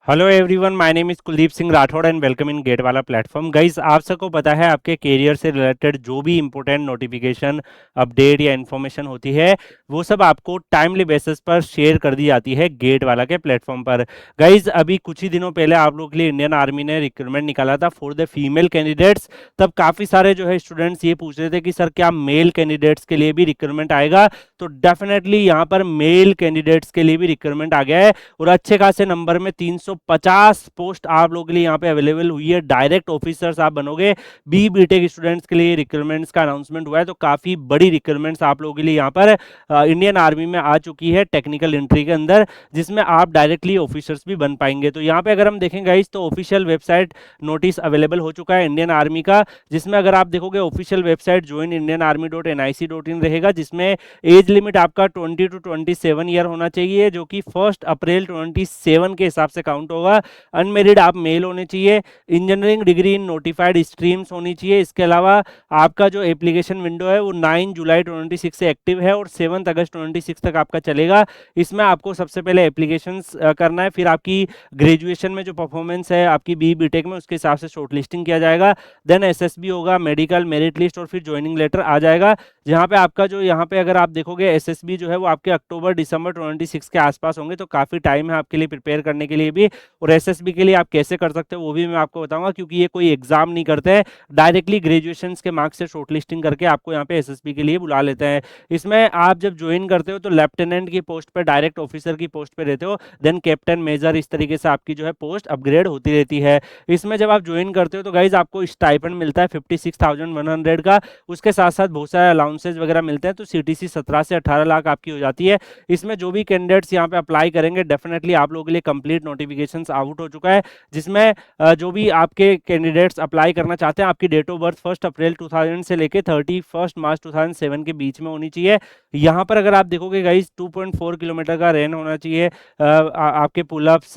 Hello everyone, my name is Kuldeep Singh Rathore and welcome in GATE वाला platform. Guys, आप सबको पता है आपके करियर से रिलेटेड जो भी इंपॉर्टेंट नोटिफिकेशन, अपडेट या इन्फॉर्मेशन होती है वो सब आपको टाइमली बेसिस पर शेयर कर दी जाती है गेट वाला के प्लेटफॉर्म पर। गाइस, अभी कुछ ही दिनों पहले आप लोगों के लिए इंडियन आर्मी ने रिक्रूटमेंट निकाला था फॉर द फीमेल कैंडिडेट्स। तब काफ़ी सारे जो है स्टूडेंट्स ये पूछ रहे थे कि सर क्या मेल कैंडिडेट्स के लिए भी रिक्रूटमेंट आएगा। तो डेफिनेटली यहाँ पर मेल कैंडिडेट्स के लिए भी रिक्रूटमेंट आ गया है और अच्छे खासे नंबर में 350 पोस्ट आप लोगों के लिए यहाँ पे अवेलेबल हुई है। डायरेक्ट ऑफिसर्स आप बनोगे। बी बीटेक स्टूडेंट्स के लिए रिक्रूटमेंट्स का अनाउंसमेंट हुआ है, तो काफी बड़ी रिक्रूटमेंट्स आप लोगों के लिए यहाँ पर इंडियन आर्मी में आ चुकी है टेक्निकल एंट्री के अंदर, जिसमें आप डायरेक्टली ऑफिसर्स भी बन पाएंगे। तो यहाँ पे अगर हम देखें गाइस, तो ऑफिशियल वेबसाइट नोटिस अवेलेबल हो चुका है इंडियन आर्मी का, जिसमें अगर आप देखोगे official website join Indian army .nic.in रहेगा, जिसमें एज लिमिट आपका 20 to 27 ईयर होना चाहिए, जो कि 1 अप्रैल 27 के हिसाब से काउंट होगा। अनमेरिड आप मेल होने चाहिए। Engineering degree in notified streams होनी चाहिए। इसके अलावा आपका जो एप्लीकेशन विंडो है वो 9 जुलाई 26 से एक्टिव है और 7 अगस्त 26 तक आपका चलेगा। इसमें आपको सबसे पहले एप्लीकेशन करना है, फिर आपकी ग्रेजुएशन में जो परफॉर्मेंस है आपकी बी बीटेक में उसके हिसाब से शॉर्ट लिस्टिंग किया जाएगा। देन एसएसबी होगा, मेडिकल, मेरिट लिस्ट और फिर ज्वाइनिंग लेटर आ जाएगा। जहाँ पे आपका जो यहाँ पे अगर आप देखोगे एसएसबी जो है वो आपके अक्टूबर दिसंबर 26 के आसपास होंगे, तो काफ़ी टाइम है आपके लिए प्रिपेयर करने के लिए भी। और एसएसबी के लिए आप कैसे कर सकते हो वो भी मैं आपको बताऊंगा, क्योंकि ये कोई एग्जाम नहीं करते हैं, डायरेक्टली ग्रेजुएशन के मार्क्स से शॉर्ट लिस्टिंग करके आपको यहाँ पे एसएसबी के लिए बुला लेते हैं। इसमें आप जब ज्वाइन करते हो तो लेफ्टिनेंट की पोस्ट पर, डायरेक्ट ऑफिसर की पोस्ट पर रहते हो, देन कैप्टन, मेजर, इस तरीके से आपकी जो है पोस्ट अपग्रेड होती रहती है। इसमें जब आप ज्वाइन करते हो तो गाइज आपको स्टाइपेंड मिलता है 56,100 का। उसके साथ साथ बहुत सारे अलाउंसेज वगैरह मिलते हैं, तो सीटीसी 17 से 18 लाख आपकी हो जाती है। इसमें जो भी कैंडिडेट्स यहाँ पे अप्लाई करेंगे, डेफिनेटली आप लोगों के लिए कंप्लीट नोटिफिकेशंस आउट हो चुका है, जिसमें जो भी आपके कैंडिडेट्स अप्लाई करना चाहते हैं, आपकी डेट ऑफ बर्थ 1 अप्रैल 2000 से लेके 31 मार्च 2007 के बीच में होनी चाहिए। यहाँ पर अगर आप देखोगे गाइज 2.4 किलोमीटर का रन होना चाहिए। आपके पुलअप्स,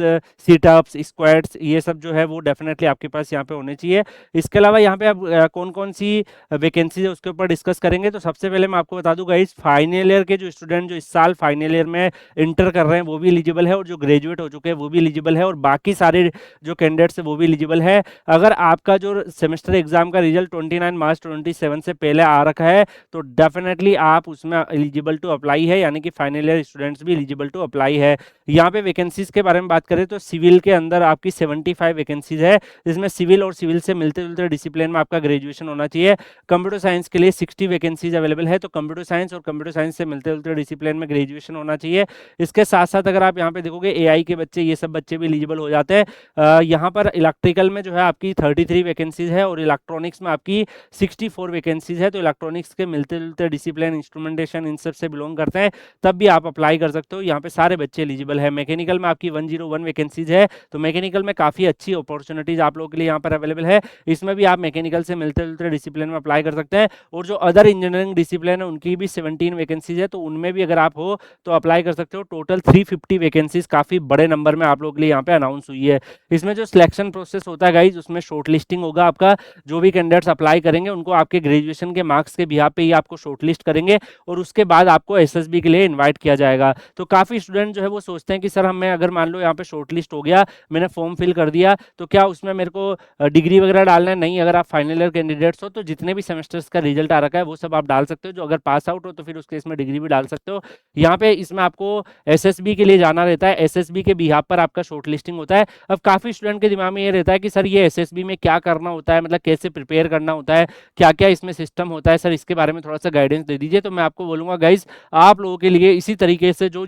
सीटअप्स, स्क्वाट्स, ये सब जो है वो डेफिनेटली आपके पास यहाँ पे होने चाहिए। इसके अलावा यहाँ पे आप कौन कौन सी वैकेंसी है उसके ऊपर डिस्कस करेंगे। तो सबसे पहले मैं आपको बता दूं गाइस, फाइनल ईयर के जो स्टूडेंट जो इस साल फाइनल ईयर में इंटर कर रहे हैं वो भी एलिजिबल है, और जो ग्रेजुएट हो चुके हैं वो भी एलिजिबल है, और बाकी सारे जो कैंडिडेट्स है वो भी एलिजिबल है। अगर आपका जो सेमेस्टर एग्जाम का रिजल्ट 29 मार्च 27 से पहले आ रखा है तो डेफिनेटली आप उसमें एलिजिबल टू अप्लाई है, यानी कि फाइनल ईयर स्टूडेंट्स भी एलिजिबल टू अप्लाई है। यहाँ पे वैकेंसीज के बारे में बात करें तो सिविल के अंदर आपकी 75 वैकेंसीज है, जिसमें सिविल और सिविल से मिलते जुलते डिसिप्लिन में आपका ग्रेजुएशन होना चाहिए। कंप्यूटर साइंस के लिए 60 वैकेंसीज अवेलेबल है, तो कंप्यूटर साइंस और कंप्यूटर साइंस से मिलते जुलते डिसिप्लिन में ग्रेजुएशन होना चाहिए। इसके साथ साथ अगर आप यहाँ पे देखोगे एआई के बच्चे, ये सब बच्चे भी एलिजिबल हो जाते हैं। यहाँ पर इलेक्ट्रिकल में जो है आपकी 33 वैकेंसीज है, और इलेक्ट्रॉनिक्स में आपकी 64 वैकेंसीज है। तो इलेक्ट्रॉनिक्स के मिलते जुलते डिसिप्लिन, इंस्ट्रूमेंटेशन, इन सब से बिलोंग करते हैं, तब भी आप अप्लाई कर सकते हो। यहाँ पे सारे बच्चे एलिजिबल है। मैकेनिकल में आपकी 101 वैकेंसीज है, तो मैकेनिकल में काफ़ी अच्छी अपॉर्चुनिटीज आप लोगों के लिए यहाँ पर अवेलेबल है। इसमें भी आप मैकेनिकल से मिलते जुलते डिसिप्लिन में अप्लाई कर सकते हैं। और जो अदर इंजीनियरिंग डिसिप्लिन है उनकी भी 17 वैकेंसीज है, तो उनमें भी अगर आप हो तो अप्लाई कर सकते हो। टोटल 350 वैकेंसीज काफ़ी बड़े नंबर में आप लोगों के लिए यहाँ पे अनाउंस हुई है। इसमें जो सिलेक्शन प्रोसेस होता है गाइज, उसमें शॉर्ट लिस्टिंग होगा आपका। जो भी कैंडिडेट्स अप्लाई करेंगे उनको आपके ग्रेजुएशन के मार्क्स के बिहाफ पे ही आपको शॉर्ट लिस्ट करेंगे, और उसके बाद आपको एसएसबी के लिए इन्वाइट किया जाएगा। तो काफ़ी स्टूडेंट जो है वो सोचते हैं कि सर हमें अगर मान लो यहाँ पे शॉर्ट लिस्ट हो गया, मैंने फॉर्म फिल कर दिया, तो क्या उसमें मेरे को डिग्री वगैरह डालना है? नहीं, अगर आप फाइनल ईयर कैंडिडेट्स हो तो जितने भी सेमेस्टर्स का रिजल्ट आ रखा है वो सब आप डाल सकते हो। जो अगर पास आउट हो तो फिर उसके इसमें डिग्री भी डाल सकते हो। यहाँ पे इसमें आपको एसएसबी के लिए जाना रहता है, एसएसबी के बिहाफ पर आपका शॉर्ट लिस्टिंग होता है। अब काफ़ी स्टूडेंट के दिमाग में ये रहता है कि सर ये एसएसबी में क्या करना होता है, मतलब कैसे प्रिपेयर करना होता है, क्या क्या इसमें सिस्टम होता है, सर इसके बारे में थोड़ा सा गाइडेंस दे दीजिए। तो मैं आपको बोलूँगा गाइज, आप लोगों के लिए इसी तरीके से जो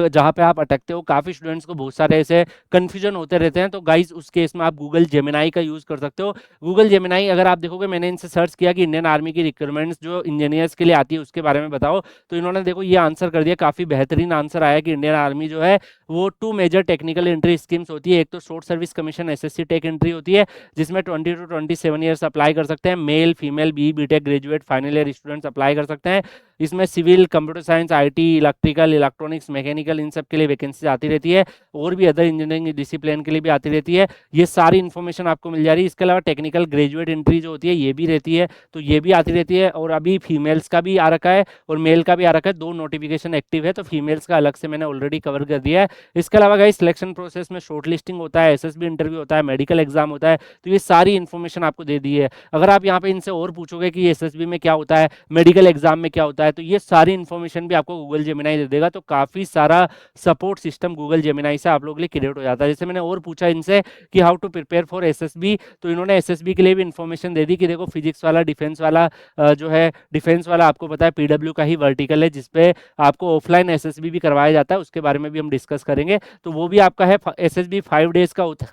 जहाँ पे आप अटकते हो, काफ़ी स्टूडेंट्स को बहुत सारे ऐसे कन्फ्यूजन होते रहते हैं, तो गाइज उस केस में आप गूगल जेमिनाई का यूज़ कर सकते हो। गूगल जेमिनाई अगर आप देखोगे, मैंने इनसे सर्च किया कि इंडियन आर्मी की रिक्वायरमेंट्स जो इंजीनियर्स के लिए आती है उसके बारे में बताओ, तो इन्होंने देखो ये आंसर कर दिया। काफ़ी बेहतरीन आंसर आया कि इंडियन आर्मी जो है वो 2 मेजर टेक्निकल एंट्री स्कीम्स होती है। एक तो short service commission SSC tech entry होती है, जिसमें 20 to 27 ईयर्स अप्लाई कर सकते हैं। Male, female, B BTech graduate, final year students apply कर सकते हैं। इसमें civil, computer science, IT, electrical, electronics, mechanical, इन सब के लिए वैकेंसी आती रहती है, और भी अदर इंजीनियरिंग डिसिप्लिन के लिए भी आती रहती है। ये सारी इन्फॉर्मेशन आपको मिल जा रही है। इसके अलावा टेक्निकल ग्रेजुएट एंट्री जो होती है ये भी रहती है, तो ये भी आती रहती है। और अभी फीमेल्स का भी आ रखा है और मेल का भी आ रखा है, दो नोटिफिकेशन एक्टिव है, तो फीमेल्स का अलग से मैंने ऑलरेडी कवर कर दिया है। इसके अलावा गाइस सिलेक्शन प्रोसेस में शॉर्ट लिस्टिंग होता है, एसएसबी इंटरव्यू होता है, मेडिकल एग्जाम होता है, तो ये सारी इन्फॉर्मेशन आपको दे दी है। अगर आप यहाँ पे इनसे और पूछोगे कि एसएसबी में क्या होता है, मेडिकल एग्जाम में क्या होता है, तो ये सारी इन्फॉर्मेशन भी आपको गूगल जेमिनाई दे देगा। तो काफी सारा सपोर्ट सिस्टम गूगल जेमिनाई से आप लोग के लिए क्रिएट हो जाता है। जैसे मैंने और पूछा इनसे कि how to prepare for SSB, तो इन्होंने एसएसबी के लिए भी इन्फॉर्मेशन दे दी कि देखो फिजिक्स वाला, डिफेंस वाला जो है, डिफेंस वाला आपको पता है पीडब्ल्यू का ही वर्टिकल है, जिसपे आपको ऑफलाइन एसएसबी भी करवाया जाता है, उसके बारे में भी हम डिस्कस करेंगे। तो वो भी आपका है, एसएसबी 5 डेज का होता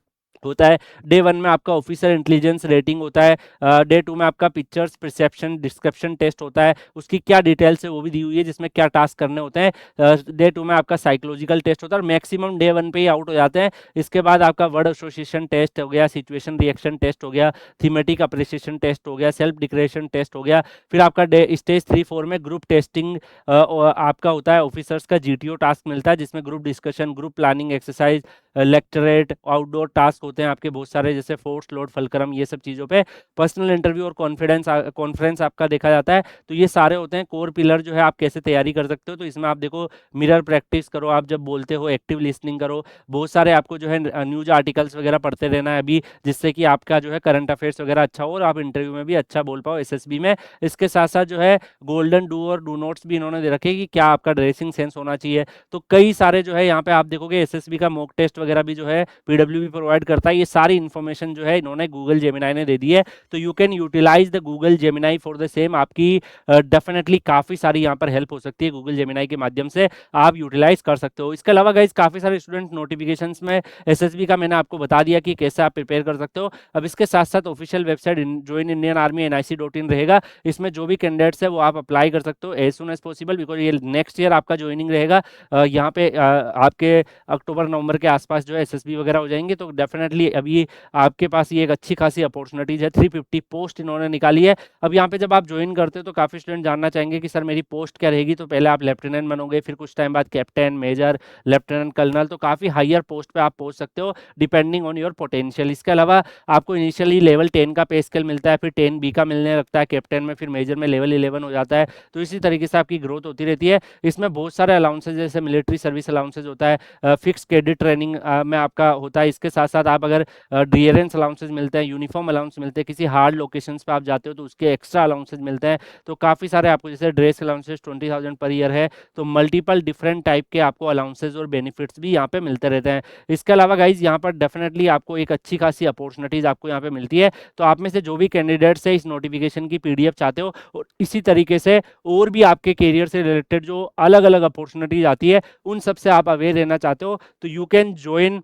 है। डे 1 में आपका ऑफिसर इंटेलिजेंस रेटिंग होता है, डे 2 में आपका पिक्चर्स परसेप्शन डिस्क्रिप्शन टेस्ट होता है, उसकी क्या डिटेल्स है वो भी दी हुई है, जिसमें क्या टास्क करने होते हैं। डे 2 में आपका साइकोलॉजिकल टेस्ट होता है और मैक्सिमम डे 1 पे ही आउट हो जाते हैं। इसके बाद आपका वर्ड एसोसिएशन टेस्ट हो गया, सिचुएशन रिएक्शन टेस्ट हो गया, थीमेटिक अप्रिसिएशन टेस्ट हो गया, सेल्फ डिक्लेरेशन टेस्ट हो गया। फिर आपका डे स्टेज 3-4 में ग्रुप टेस्टिंग आपका होता है, ऑफिसर्स का जीटीओ टास्क मिलता है, जिसमें group discussion, group planning exercise, lecturette, outdoor task होते हैं आपके बहुत सारे, जैसे फोर्स लोड फलक्रम, ये सब चीज़ों पे पर्सनल इंटरव्यू और कॉन्फ्रेंस आपका देखा जाता है। तो ये सारे होते हैं कोर पिलर, जो है आप कैसे तैयारी कर सकते हो। तो इसमें आप देखो, मिरर प्रैक्टिस करो, आप जब बोलते हो एक्टिव लिसनिंग करो, बहुत सारे आपको जो है न्यूज आर्टिकल्स वगैरह पढ़ते रहना है अभी, जिससे कि आपका जो है करंट अफेयर्स वगैरह अच्छा हो और आप इंटरव्यू में भी अच्छा बोल पाओ एसएसबी में। इसके साथ साथ जो है गोल्डन डू और डू नोट्स भी इन्होंने दे रखे कि क्या आपका ड्रेसिंग सेंस होना चाहिए। तो कई सारे जो है यहाँ पे आप देखोगे एसएसबी का मॉक टेस्ट वगैरह भी जो है पीडब्ल्यू भी प्रोवाइड करता है। ये सारी इन्फॉर्मेशन जो है इन्होंने गूगल जेमिनाई ने दे दी है। तो you can utilise the Google Gemini for the same. आपकी डेफिनेटली काफी सारी यहाँ पर हेल्प हो सकती है गूगल जेमिनाई के माध्यम से, आप यूटिलाइज कर सकते हो। इसके अलावा गाइज काफी सारे स्टूडेंट नोटिफिकेशंस में एसएसबी का मैंने आपको बता दिया कि कैसे आप प्रिपेयर कर सकते हो। अब इसके साथ साथ official website join Indian army NIC.in रहेगा, इसमें जो भी कैंडिडेट्स है वो आप अप्लाई कर सकते हो as soon as possible, because ये नेक्स्ट ईयर आपका ज्वाइनिंग रहेगा। यहाँ पे आपके अक्टूबर नवंबर के आसपास जो है एसएसबी वगैरह हो जाएंगे। तो डेफिनेटली अभी आपके पास ये एक अच्छी खासी अपॉर्चुनिटीज है। 350 पोस्ट इन्होंने निकाली है। अब यहाँ पे जब आप ज्वाइन करते हो तो काफी स्टूडेंट जानना चाहेंगे कि सर मेरी पोस्ट क्या रहेगी। तो पहले आप लेफ्टिनेंट बनोगे, फिर कुछ टाइम बाद कैप्टन, मेजर, लेफ्टिनेंट कर्नल, तो काफी हायर पोस्ट पे आप पहुंच सकते हो डिपेंडिंग ऑन योर पोटेंशियल। इसके अलावा आपको इनिशियली लेवल 10 का पे स्केल मिलता है, फिर 10B का मिलने लगता है कैप्टन में, फिर मेजर में लेवल 11 हो जाता है। तो इसी तरीके से आपकी ग्रोथ होती रहती है। इसमें बहुत सारे अलाउंसेज, जैसे मिलिट्री सर्विस अलाउंसेज होता है, फिक्स क्रेडिट ट्रेनिंग में आपका होता है। इसके साथ साथ आप अगर डियरेंस अलाउंसेज मिलते हैं, यूनिफॉर्म अलाउंस मिलते हैं, किसी हार्ड लोकेशंस पे आप जाते हो तो उसके एक्स्ट्रा अलाउंसेज मिलते हैं। तो काफ़ी सारे आपको, जैसे ड्रेस अलाउंसेज 20,000 पर ईयर है, तो मल्टीपल डिफरेंट टाइप के आपको अलाउंसेज और बेनिफिट्स भी यहाँ पे मिलते रहते हैं। इसके अलावा गाइज यहाँ पर डेफिनेटली आपको एक अच्छी खासी अपॉर्चुनिटीज आपको यहाँ पे मिलती है। तो आप में से जो भी कैंडिडेट्स है इस नोटिफिकेशन की PDF चाहते हो और इसी तरीके से और भी आपके करियर से रिलेटेड जो अलग अलग अपॉर्चुनिटीज आती है उन सब से आप अवेयर रहना चाहते हो, तो you can join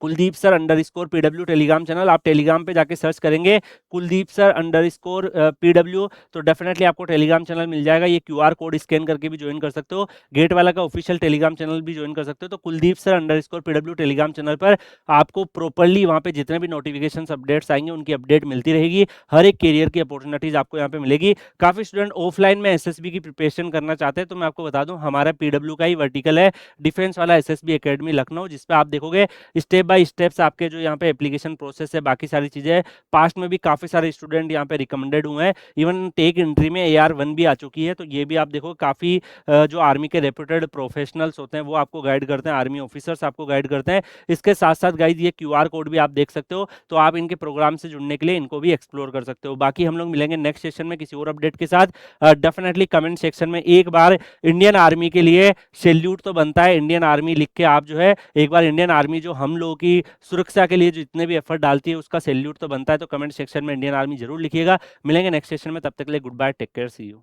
Kuldeep sir _PW Telegram channel. आप टेलीग्राम पे जाके सर्च करेंगे कुलदीप सर _PW, तो डेफिनेटली आपको टेलीग्राम चैनल मिल जाएगा। ये QR कोड स्कैन करके भी ज्वाइन कर सकते हो। गेट वाला का ऑफिशियल टेलीग्राम चैनल भी ज्वाइन कर सकते हो। तो Kuldeep sir _PW Telegram channel पर आपको प्रॉपरली वहाँ पे जितने भी नोटिफिकेशन अपडेट्स आएंगे उनकी अपडेट मिलती रहेगी। हर एक कैरियर की अपॉर्चुनिटीज आपको यहाँ पे मिलेगी। काफी स्टूडेंट ऑफलाइन में SSB की प्रिपरेशन करना चाहते हैं, तो मैं आपको बता दूं हमारा PW का ही वर्टिकल है, डिफेंस वाला SSB एकेडमी लखनऊ, जिसपे आप देखोगे स्टेप बाय स्टेप्स आपके जो यहाँ पे एप्लीकेशन प्रोसेस है, बाकी सारी चीजें हैं। पास्ट में भी काफी सारे स्टूडेंट यहाँ पे रिकमेंडेड हुए हैं। इवन टेक एंट्री में AR1 भी आ चुकी है। तो ये भी आप देखो काफी जो आर्मी के रेप्यूटेड प्रोफेशनल्स होते हैं वो आपको गाइड करते हैं, आर्मी ऑफिसर्स आपको गाइड करते हैं। इसके साथ साथ गाइज ये QR कोड भी आप देख सकते हो, तो आप इनके प्रोग्राम से जुड़ने के लिए इनको भी एक्सप्लोर कर सकते हो। बाकी हम लोग मिलेंगे नेक्स्ट सेशन में किसी और अपडेट के साथ। डेफिनेटली कमेंट सेक्शन में एक बार इंडियन आर्मी के लिए सैल्यूट तो बनता है, इंडियन आर्मी लिख के आप जो है एक बार इंडियन आर्मी जो हम लोगों की सुरक्षा के लिए जो जितने भी एफर्ट डालती है उसका सैल्यूट तो बनता है। तो कमेंट सेक्शन में इंडियन आर्मी जरूर लिखिएगा। मिलेंगे नेक्स्ट सेशन में, तब तक के लिए goodbye, take care, see you.